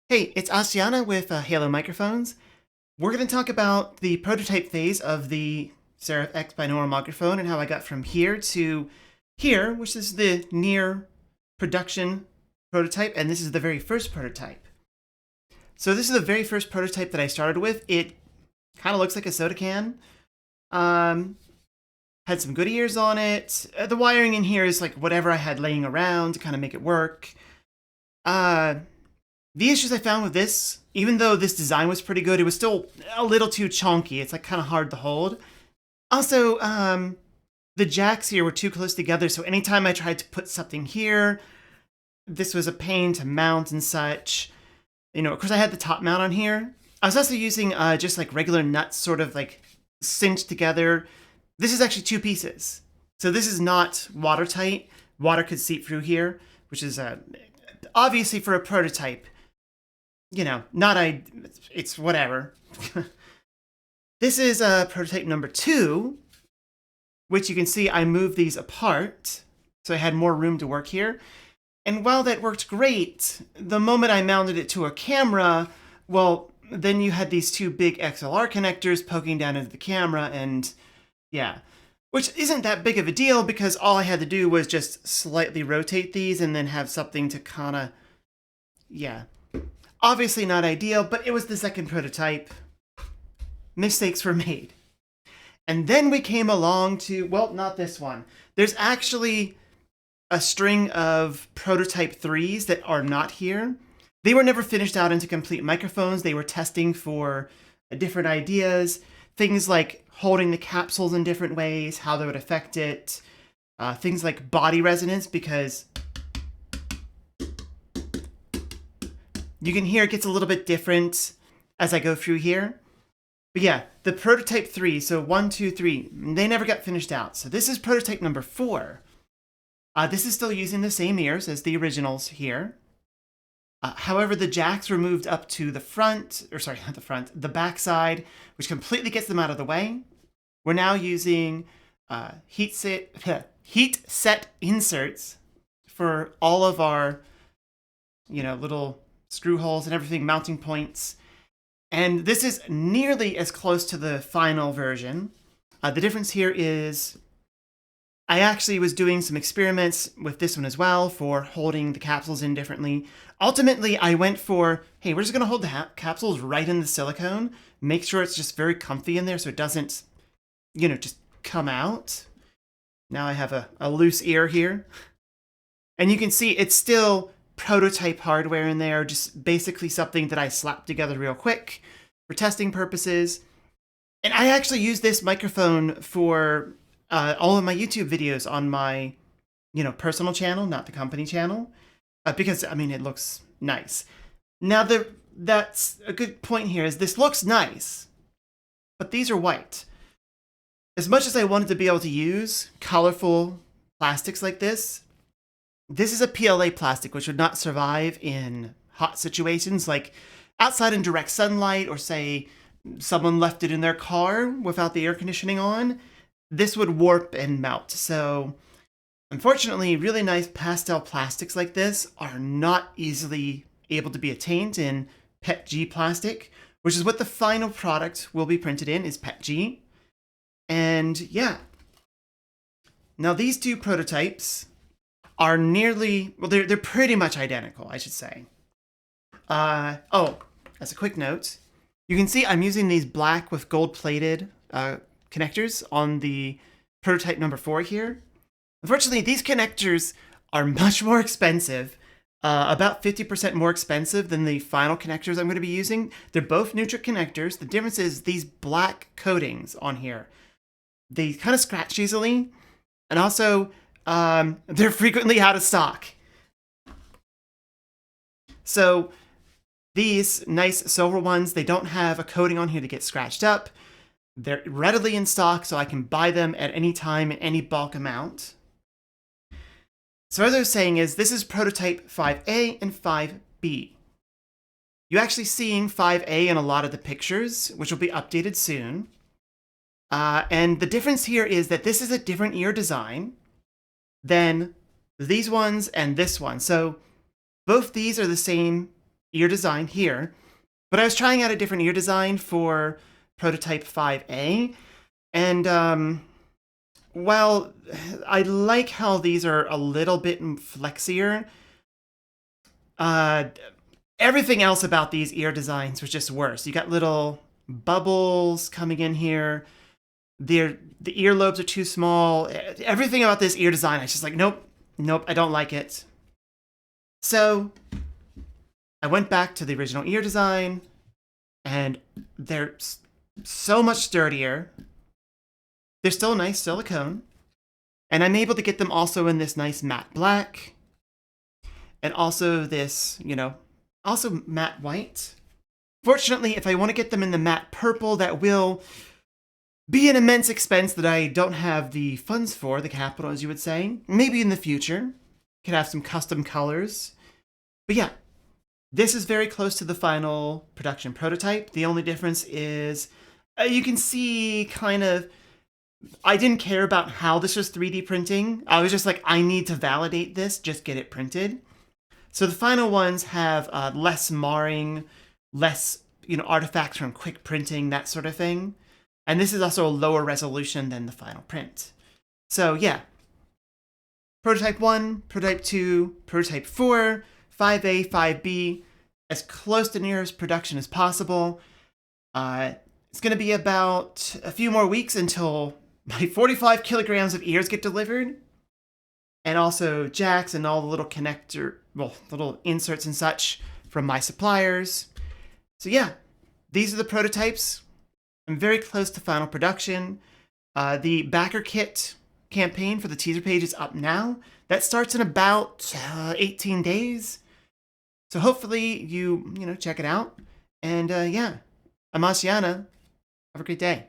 Hey, it's Asiana with Halo Microphones. We're going to talk about the prototype phase of the Seraph X Binaural Microphone and how I got from here to here, which is the near production prototype, and this is the very first prototype. So this is the very first prototype that I started with. It kind of looks like a soda can. Had some good ears on it. The wiring in here is like whatever I had laying around to kind of make it work. The issues I found with this, even though this design was pretty good, it was still a little too chonky. It's like kind of hard to hold. Also, the jacks here were too close together, so anytime I tried to put something here, this was a pain to mount and such. You know, of course I had the top mount on here. I was also using just like regular nuts sort of like cinched together. This is actually two pieces. So this is not watertight. Water could seep through here, which is obviously for a prototype. You know, it's whatever. This is prototype number 2, which you can see I moved these apart, so I had more room to work here. And while that worked great, the moment I mounted it to a camera, well, then you had these two big XLR connectors poking down into the camera, and yeah. Which isn't that big of a deal because all I had to do was just slightly rotate these and then have something to kind of, yeah. Obviously not ideal, but it was the second prototype. Mistakes were made. And then we came along to, well, not this one. There's actually a string of prototype 3s that are not here. They were never finished out into complete microphones. They were testing for different ideas, things like holding the capsules in different ways, how they would affect it, things like body resonance, because you can hear it gets a little bit different as I go through here. But yeah, the prototype 3, so 1, 2, 3, they never got finished out. So this is prototype number 4. This is still using the same ears as the originals here. However, the jacks were moved up to the front, or sorry, not the front, the back side, which completely gets them out of the way. We're now using heat set inserts for all of our, little screw holes and everything, mounting points. And this is nearly as close to the final version. The difference here is I actually was doing some experiments with this one as well for holding the capsules in differently. Ultimately, I went for, hey, we're just going to hold the capsules right in the silicone, make sure it's just very comfy in there so it doesn't, just come out. Now I have a loose ear here. And you can see it's still prototype hardware in there, just basically something that I slapped together real quick for testing purposes. And I actually use this microphone for all of my YouTube videos on my, personal channel, not the company channel, because, it looks nice. Now, that's a good point here, is this looks nice, but these are white. As much as I wanted to be able to use colorful plastics like this is a PLA plastic, which would not survive in hot situations, like outside in direct sunlight, or say someone left it in their car without the air conditioning on. This would warp and melt. So unfortunately, really nice pastel plastics like this are not easily able to be attained in PETG plastic, which is what the final product will be printed in, is PETG. And yeah. Now these two prototypes are they're pretty much identical, I should say. Oh, as a quick note, you can see I'm using these black with gold-plated connectors on the prototype number 4 here. Unfortunately, these connectors are much more expensive, about 50% more expensive than the final connectors I'm going to be using. They're both neutral connectors. The difference is these black coatings on here, they kind of scratch easily, and also they're frequently out of stock. So these nice silver ones, they don't have a coating on here to get scratched up. They're readily in stock, so I can buy them at any time in any bulk amount. So as I was saying, this is prototype 5A and 5B. You're actually seeing 5A in a lot of the pictures, which will be updated soon. And the difference here is that this is a different ear design than these ones and this one. So both these are the same ear design here, but I was trying out a different ear design for prototype 5A, and while I like how these are a little bit flexier, everything else about these ear designs was just worse. You got little bubbles coming in here. The earlobes are too small. Everything about this ear design, I was just like, nope, I don't like it. So I went back to the original ear design, and they're so much sturdier. They're still nice silicone, and I'm able to get them also in this nice matte black, and also this, also matte white. Fortunately, if I want to get them in the matte purple, that will be an immense expense that I don't have the funds for, the capital, as you would say. Maybe in the future, could have some custom colors. But yeah, this is very close to the final production prototype. The only difference is you can see kind of, I didn't care about how this was 3D printing. I was just like, I need to validate this, just get it printed. So the final ones have less marring, less artifacts from quick printing, that sort of thing. And this is also a lower resolution than the final print. So yeah, prototype 1, prototype 2, prototype 4, 5A, 5B, as close to nearest production as possible. It's going to be about a few more weeks until my 45 kilograms of ears get delivered. And also jacks and all the little little inserts and such from my suppliers. So yeah, these are the prototypes. I'm very close to final production. The backer kit campaign for the teaser page is up now. That starts in about 18 days. So hopefully you check it out. And yeah, I'm Asiana. Have a great day.